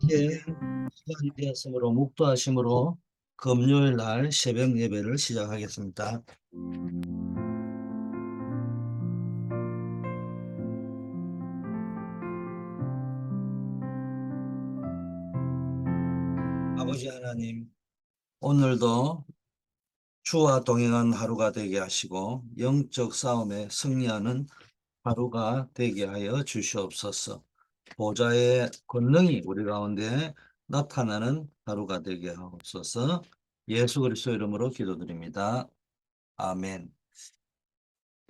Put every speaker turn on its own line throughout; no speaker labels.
이제 시간이 되었으므로 묵도하심으로 금요일 날 새벽 예배를 시작하겠습니다. 아버지 하나님, 오늘도 주와 동행한 하루가 되게 하시고 영적 싸움에 승리하는 하루가 되게 하여 주시옵소서. 보좌의 권능이 우리 가운데 나타나는 하루가 되게 하옵소서. 예수 그리스도 이름으로 기도드립니다. 아멘.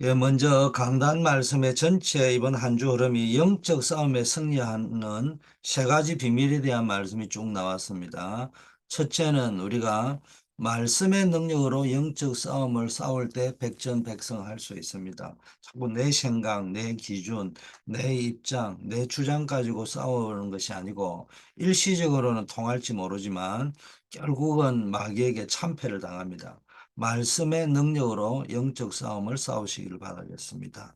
예, 먼저 강단 말씀의 전체 이번 한 주 흐름이 영적 싸움에 승리하는 세 가지 비밀에 대한 말씀이 쭉 나왔습니다. 첫째는 우리가 말씀의 능력으로 영적 싸움을 싸울 때 백전백승할 수 있습니다. 자꾸 내 생각, 내 기준, 내 입장, 내 주장 가지고 싸우는 것이 아니고 일시적으로는 통할지 모르지만 결국은 마귀에게 참패를 당합니다. 말씀의 능력으로 영적 싸움을 싸우시기를 바라겠습니다.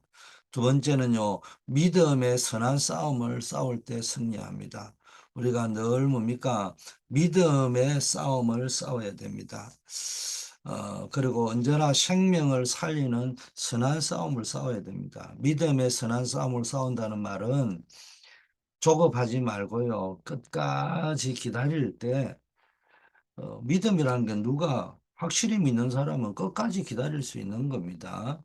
두 번째는요, 믿음의 선한 싸움을 싸울 때 승리합니다. 우리가 늘 뭡니까? 믿음의 싸움을 싸워야 됩니다. 그리고 언제나 생명을 살리는 선한 싸움을 싸워야 됩니다. 믿음의 선한 싸움을 싸운다는 말은 조급하지 말고요, 끝까지 기다릴 때 믿음이라는 게 누가 확실히 믿는 사람은 끝까지 기다릴 수 있는 겁니다.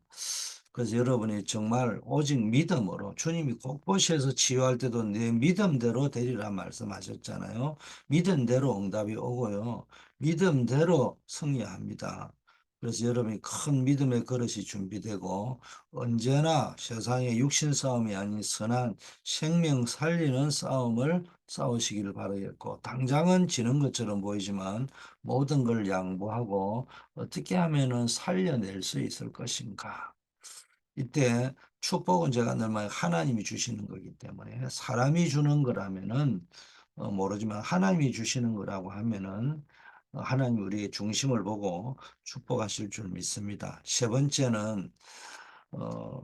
그래서 여러분이 정말 오직 믿음으로 주님이 곳곳에서 치유할 때도 내 믿음대로 되리라 말씀하셨잖아요. 믿음대로 응답이 오고요. 믿음대로 승리합니다. 그래서 여러분이 큰 믿음의 그릇이 준비되고 언제나 세상의 육신 싸움이 아닌 선한 생명 살리는 싸움을 싸우시기를 바라겠고, 당장은 지는 것처럼 보이지만 모든 걸 양보하고 어떻게 하면은 살려낼 수 있을 것인가. 이때 축복은 제가 늘 말 하나님이 주시는 거기 때문에 사람이 주는 거라면은 모르지만 하나님이 주시는 거라고 하면은 하나님 우리의 중심을 보고 축복하실 줄 믿습니다. 세 번째는 어,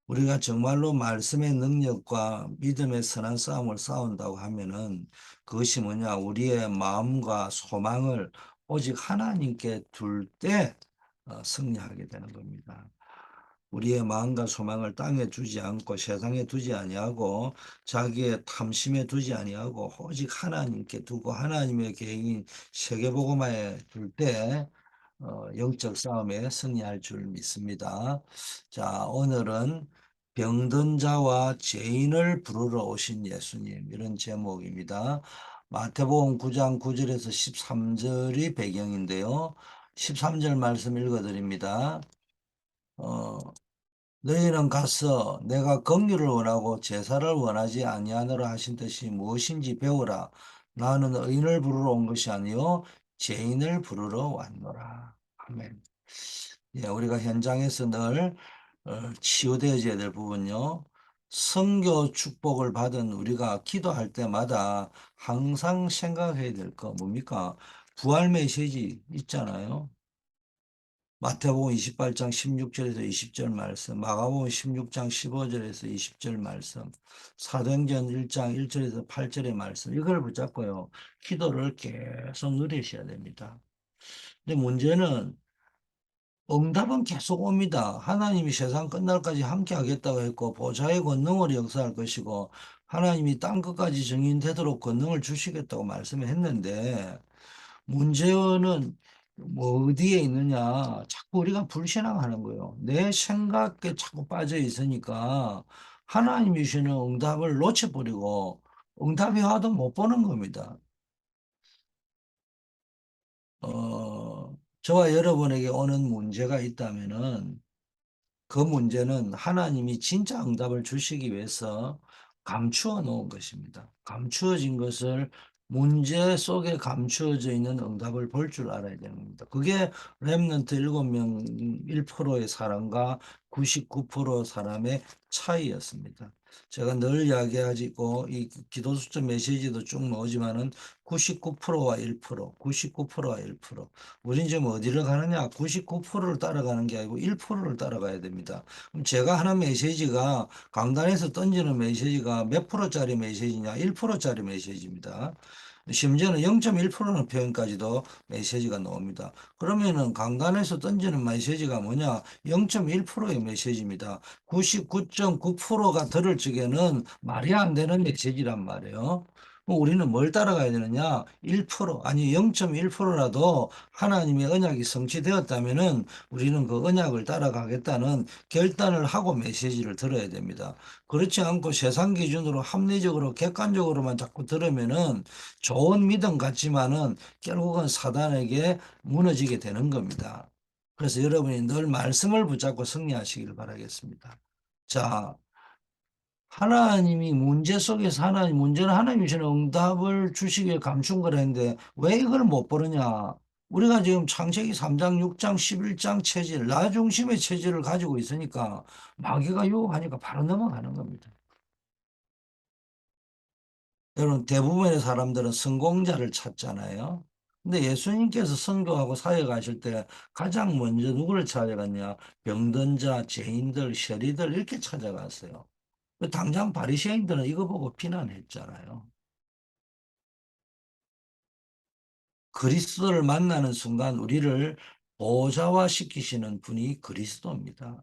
우리가 정말로 말씀의 능력과 믿음의 선한 싸움을 싸운다고 하면은 그것이 뭐냐? 우리의 마음과 소망을 오직 하나님께 둘 때 승리하게 되는 겁니다. 우리의 마음과 소망을 땅에 두지 않고 세상에 두지 아니하고 자기의 탐심에 두지 아니하고 오직 하나님께 두고 하나님의 계획인 세계복음화에 둘 때 영적 싸움에 승리할 줄 믿습니다. 자, 오늘은 병든 자와 죄인을 부르러 오신 예수님, 이런 제목입니다. 마태복음 9장 9절에서 13절이 배경인데요. 13절 말씀 읽어드립니다. 어, 너희는 가서 내가 긍휼을 원하고 제사를 원하지 아니하노라 하신 뜻이 무엇인지 배우라. 나는 의인을 부르러 온 것이 아니요 죄인을 부르러 왔노라. 아멘. 예, 우리가 현장에서 늘 치유되어져야 될 부분요. 선교 축복을 받은 우리가 기도할 때마다 항상 생각해야 될 거 뭡니까? 부활 메시지 있잖아요. 마태복음 28장 16절에서 20절 말씀, 마가복음 16장 15절에서 20절 말씀, 사도행전 1장 1절에서 8절의 말씀, 이걸 붙잡고요. 기도를 계속 누리셔야 됩니다. 근데 문제는 응답은 계속 옵니다. 하나님이 세상 끝날까지 함께 하겠다고 했고 보좌의 권능으로 역사할 것이고 하나님이 땅 끝까지 증인되도록 권능을 주시겠다고 말씀을 했는데 문제는 뭐 어디에 있느냐? 자꾸 우리가 불신앙하는 거예요. 내 생각에 자꾸 빠져 있으니까 하나님이 주시는 응답을 놓쳐버리고 응답이 와도 못 보는 겁니다. 저와 여러분에게 오는 문제가 있다면은 그 문제는 하나님이 진짜 응답을 주시기 위해서 감추어 놓은 것입니다. 감추어진 것을 문제 속에 감추어져 있는 응답을 볼 줄 알아야 되는 겁니다. 그게 렘넌트 7명 1%의 사람과 99% 사람의 차이였습니다. 제가 늘 이야기하고 이 기도수첩 메시지도 쭉 나오지만은 99%와 1%, 99%와 1%. 우린 지금 어디를 가느냐? 99%를 따라가는 게 아니고 1%를 따라가야 됩니다. 그럼 제가 하는 메시지가 강단에서 던지는 메시지가 몇 프로짜리 메시지냐? 1%짜리 메시지입니다. 심지어는 0.1%는 표현까지도 메시지가 나옵니다. 그러면은 강단에서 던지는 메시지가 뭐냐? 0.1%의 메시지입니다. 99.9%가 들을 적에는 말이 안 되는 메시지란 말이에요. 그럼 우리는 뭘 따라가야 되느냐? 1% 아니 0.1%라도 하나님의 언약이 성취되었다면은 우리는 그 언약을 따라가겠다는 결단을 하고 메시지를 들어야 됩니다. 그렇지 않고 세상 기준으로 합리적으로 객관적으로만 자꾸 들으면은 좋은 믿음 같지만은 결국은 사단에게 무너지게 되는 겁니다. 그래서 여러분이 늘 말씀을 붙잡고 승리하시길 바라겠습니다. 자, 하나님이 문제 속에서 문제는 하나님이 주는 응답을 주시기 위해 감춘 거라는데 왜 이걸 못 보느냐? 우리가 지금 창세기 3장, 6장, 11장 체질, 나 중심의 체질을 가지고 있으니까 마귀가 유혹하니까 바로 넘어가는 겁니다. 여러분, 대부분의 사람들은 성공자를 찾잖아요. 근데 예수님께서 선교하고 사역하실 때 가장 먼저 누구를 찾아갔냐? 병든 자, 죄인들, 세리들 이렇게 찾아갔어요. 당장 바리새인들은 이거 보고 비난했잖아요. 그리스도를 만나는 순간 우리를 보좌화 시키시는 분이 그리스도입니다.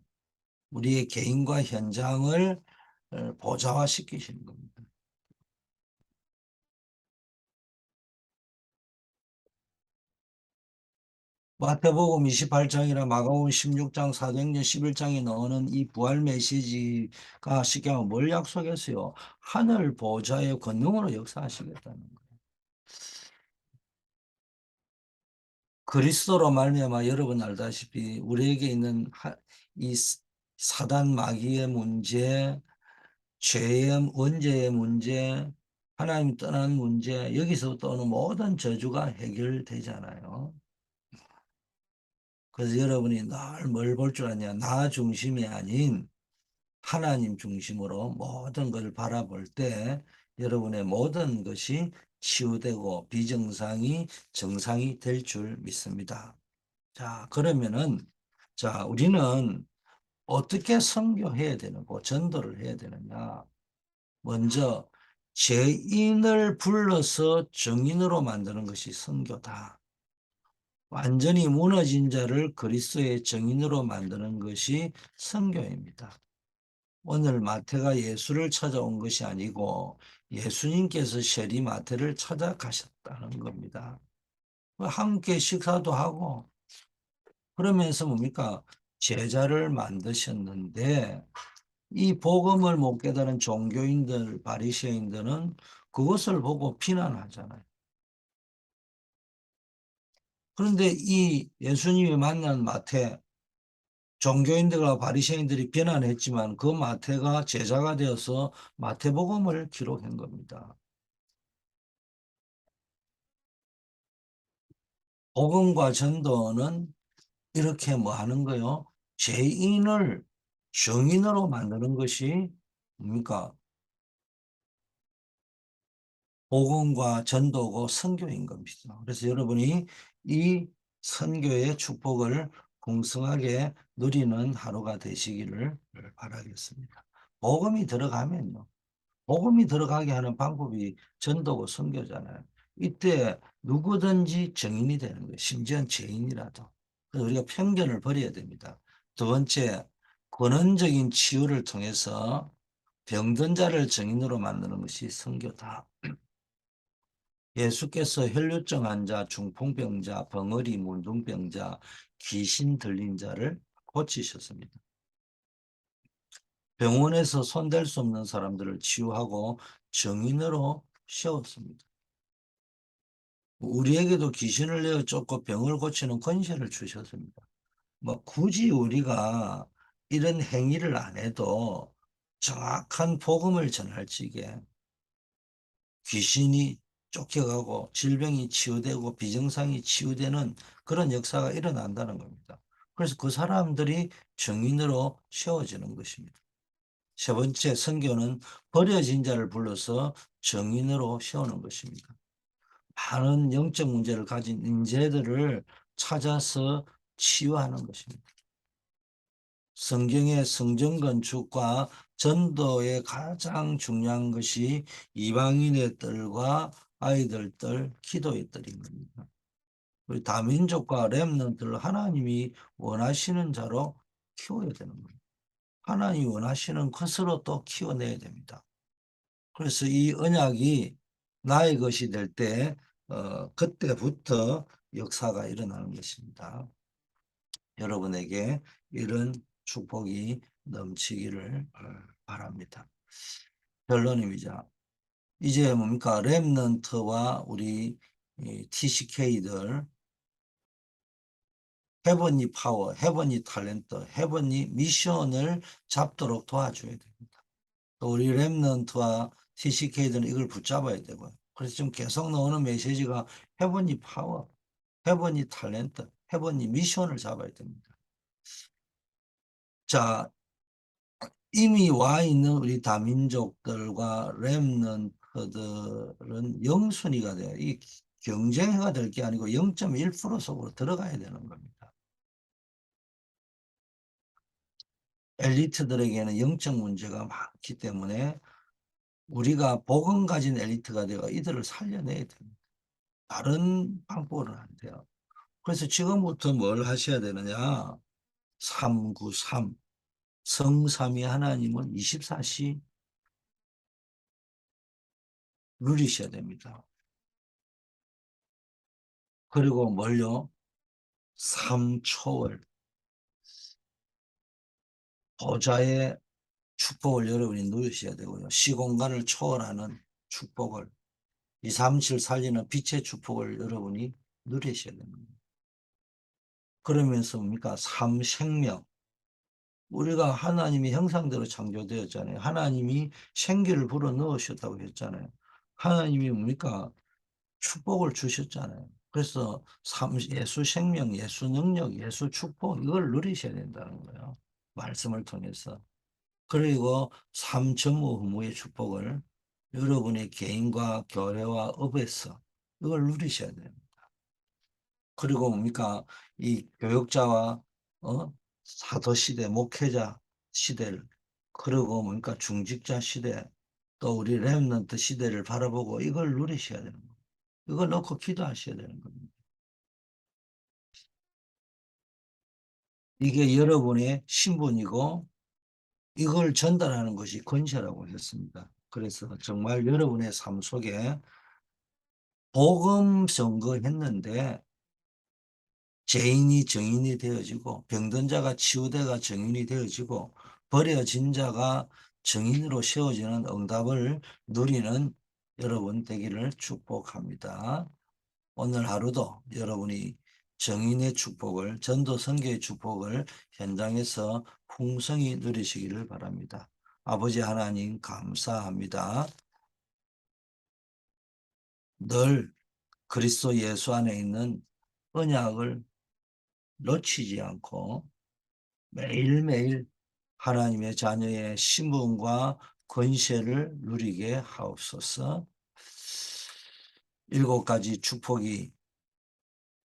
우리의 개인과 현장을 보좌화 시키시는 겁니다. 마태복음 28장이나 마가복음 16장, 사도행전 11장에 나오는 이 부활 메시지가 쉽게 하면 뭘 약속했어요? 하늘 보좌의 권능으로 역사하시겠다는 거예요. 그리스도로 말미암아 여러분 알다시피 우리에게 있는 이 사단 마귀의 문제, 죄의 원죄의 문제, 하나님 떠난 문제, 여기서부터 오는 모든 저주가 해결되잖아요. 그래서 여러분이 늘 뭘 볼 줄 아냐? 나 중심이 아닌 하나님 중심으로 모든 걸 바라볼 때 여러분의 모든 것이 치유되고 비정상이 정상이 될 줄 믿습니다. 자, 그러면은 자, 우리는 어떻게 선교해야 되는고 전도를 해야 되느냐? 먼저 죄인을 불러서 정인으로 만드는 것이 선교다. 완전히 무너진 자를 그리스도의 정인으로 만드는 것이 선교입니다. 오늘 마태가 예수를 찾아온 것이 아니고 예수님께서 세리 마태를 찾아가셨다는 겁니다. 함께 식사도 하고 그러면서 뭡니까? 제자를 만드셨는데 이 복음을 못 깨달은 종교인들, 바리새인들은 그것을 보고 비난하잖아요. 그런데 이 예수님이 만난 마태, 종교인들과 바리새인들이 비난했지만 그 마태가 제자가 되어서 마태복음을 기록한 겁니다. 복음과 전도는 이렇게 뭐 하는 거요? 죄인을 정인으로 만드는 것이 뭡니까? 복음과 전도고 선교인 겁니다. 그래서 여러분이 이 선교의 축복을 풍성하게 누리는 하루가 되시기를 바라겠습니다. 복음이 들어가면요. 복음이 들어가게 하는 방법이 전도고 선교잖아요. 이때 누구든지 정인이 되는 거예요. 심지어 죄인이라도. 그래서 우리가 편견을 버려야 됩니다. 두 번째, 근원적인 치유를 통해서 병든 자를 정인으로 만드는 것이 선교다. 예수께서 혈류증 환자, 중풍병자, 벙어리, 문둥병자, 귀신 들린 자를 고치셨습니다. 병원에서 손댈 수 없는 사람들을 치유하고 정인으로 세웠습니다. 우리에게도 귀신을 내어 쫓고 병을 고치는 권세를 주셨습니다. 뭐 굳이 우리가 이런 행위를 안 해도 정확한 복음을 전할 적에 귀신이 쫓겨가고 질병이 치유되고 비정상이 치유되는 그런 역사가 일어난다는 겁니다. 그래서 그 사람들이 정인으로 세워지는 것입니다. 세 번째, 선교는 버려진 자를 불러서 정인으로 세우는 것입니다. 많은 영적 문제를 가진 인재들을 찾아서 치유하는 것입니다. 성경의 성전 건축과 전도의 가장 중요한 것이 이방인의 뜰과 아이들 뜰, 기도의 뜰인 겁니다. 우리 다민족과 렘넌트를 하나님이 원하시는 자로 키워야 되는 거예요. 하나님이 원하시는 것으로 또 키워내야 됩니다. 그래서 이 언약이 나의 것이 될 때, 그때부터 역사가 일어나는 것입니다. 여러분에게 이런 축복이 넘치기를 바랍니다. 결론입니다. 이제 뭡니까? 렘넌트와 우리 TCK들 헤버니 파워, 헤버니 탤런트, 헤버니 미션을 잡도록 도와줘야 됩니다. 또 우리 렘넌트와 TCK들은 이걸 붙잡아야 되고요. 그래서 지금 계속 나오는 메시지가 헤버니 파워, 헤버니 탤런트, 헤버니 미션을 잡아야 됩니다. 자, 이미 와 있는 우리 다민족들과 렘넌트들은 영순위가 돼요. 이 경쟁해가 될 게 아니고 0.1% 속으로 들어가야 되는 겁니다. 엘리트들에게는 영적 문제가 많기 때문에 우리가 복음 가진 엘리트가 되어 이들을 살려내야 됩니다. 다른 방법은 안 돼요. 그래서 지금부터 뭘 하셔야 되느냐? 393 성삼위 하나님은 24시 누리셔야 됩니다. 그리고 뭘요? 3초월 보좌의 축복을 여러분이 누리셔야 되고요. 시공간을 초월하는 축복을 237 살리는 빛의 축복을 여러분이 누리셔야 됩니다. 그러면서 뭡니까? 삼생명. 우리가 하나님의 형상대로 창조되었잖아요. 하나님이 생기를 불어 넣으셨다고 했잖아요. 하나님이 뭡니까? 축복을 주셨잖아요. 그래서 예수 생명, 예수 능력, 예수 축복 이걸 누리셔야 된다는 거예요. 말씀을 통해서. 그리고 3.5 의무의 축복을 여러분의 개인과 교회와 업에서 이걸 누리셔야 돼요. 그리고 뭡니까? 이 교육자와 사도 시대, 목회자 시대를 그리고 뭡니까? 중직자 시대 또 우리 렘넌트 시대를 바라보고 이걸 누리셔야 되는 거예요. 이걸 놓고 기도하셔야 되는 겁니다. 이게 여러분의 신분이고 이걸 전달하는 것이 권세라고 했습니다. 그래서 정말 여러분의 삶 속에 복음 선거했는데 죄인이 정인이 되어지고 병든 자가 치유되가 정인이 되어지고 버려진 자가 정인으로 세워지는 응답을 누리는 여러분 되기를 축복합니다. 오늘 하루도 여러분이 정인의 축복을 전도 선교의 축복을 현장에서 풍성히 누리시기를 바랍니다. 아버지 하나님 감사합니다. 늘 그리스도 예수 안에 있는 언약을 놓치지 않고 매일매일 하나님의 자녀의 신분과 권세를 누리게 하옵소서. 7가지 축복이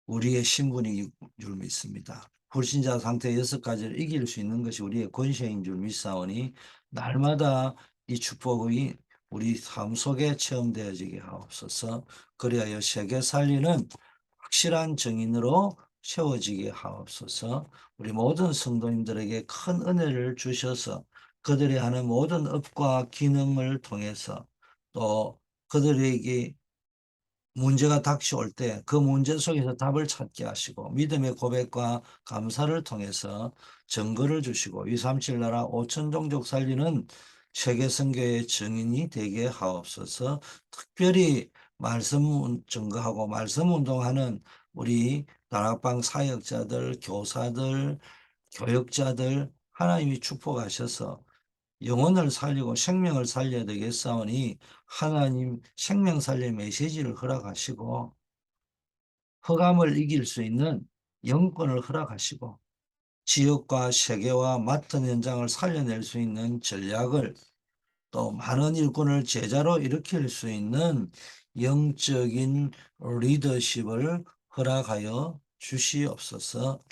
우리의 신분인 줄 믿습니다. 불신자 상태 6가지를 이길 수 있는 것이 우리의 권세인 줄 믿사오니 날마다 이 축복이 우리 삶 속에 체험되어지게 하옵소서. 그리하여 세계 살리는 확실한 정인으로 세워지게 하옵소서. 우리 모든 성도님들에게 큰 은혜를 주셔서 그들이 하는 모든 업과 기능을 통해서 또 그들에게 문제가 닥쳐올 때 그 문제 속에서 답을 찾게 하시고 믿음의 고백과 감사를 통해서 증거를 주시고 237 나라 5천 종족 살리는 세계 선교의 증인이 되게 하옵소서. 특별히 말씀 증거하고 말씀 운동하는 우리 다락방 사역자들, 교사들, 교역자들 하나님이 축복하셔서 영혼을 살리고 생명을 살려야 되겠사오니 하나님 생명 살릴 메시지를 허락하시고 흑암을 이길 수 있는 영권을 허락하시고 지역과 세계와 맡은 현장을 살려낼 수 있는 전략을, 또 많은 일꾼을 제자로 일으킬 수 있는 영적인 리더십을 허락하여 주시옵소서.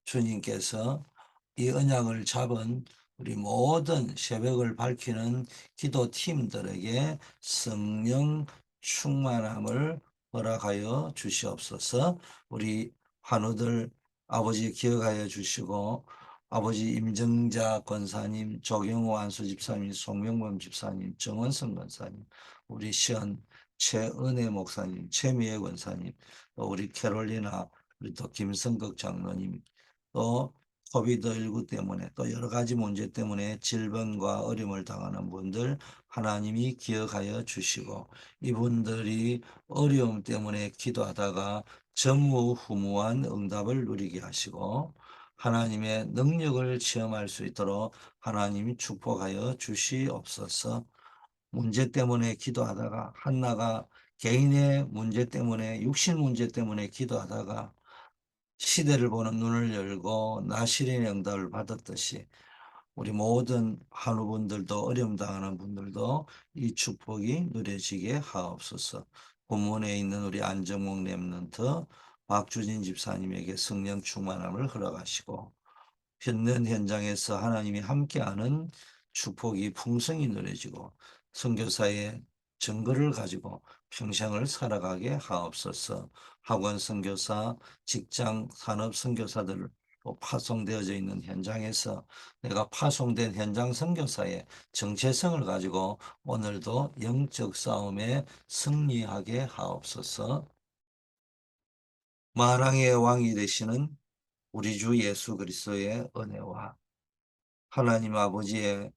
주님께서 이 언약을 잡은 우리 모든 새벽을 밝히는 기도팀들에게 성령 충만함을 허락하여 주시옵소서. 우리 환우들 아버지 기억하여 주시고, 아버지 임정자 권사님, 조경호 안수 집사님, 송명범 집사님, 정원성 권사님, 우리 시언 최은혜 목사님, 최미애 권사님, 또 우리 캐롤리나, 우리 또 김성극 장로님, 또 코비드19 때문에, 또 여러 가지 문제 때문에 질병과 어려움을 당하는 분들 하나님이 기억하여 주시고, 이분들이 어려움 때문에 기도하다가 전무후무한 응답을 누리게 하시고 하나님의 능력을 체험할 수 있도록 하나님이 축복하여 주시옵소서. 문제 때문에 기도하다가, 한나가 개인의 문제 때문에, 육신 문제 때문에 기도하다가 시대를 보는 눈을 열고 나시린의 응답을 받았듯이, 우리 모든 한우분들도, 어려움 당하는 분들도 이 축복이 누려지게 하옵소서. 본문에 있는 우리 안정목 랩런트 박주진 집사님에게 성령 충만함을 허락하시고, 현는 현장에서 하나님이 함께하는 축복이 풍성히 누려지고 선교사의 증거를 가지고 평생을 살아가게 하옵소서. 학원 선교사, 직장 산업 선교사들 파송되어져 있는 현장에서 내가 파송된 현장 선교사의 정체성을 가지고 오늘도 영적 싸움에 승리하게 하옵소서. 만왕의 왕이 되시는 우리 주 예수 그리스도의 은혜와 하나님 아버지의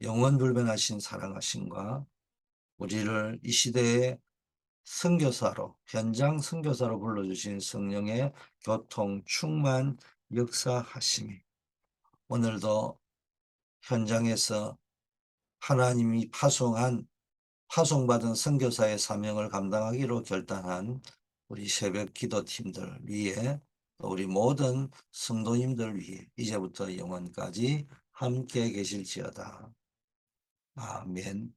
영원불변하신 사랑하심과 우리를 이 시대의 선교사로, 현장 선교사로 불러주신 성령의 교통 충만 역사하심이 오늘도 현장에서 하나님이 파송받은 선교사의 사명을 감당하기로 결단한 우리 새벽 기도팀들 위에, 또 우리 모든 성도님들 위해 이제부터 영원까지 함께 계실지어다. 아멘.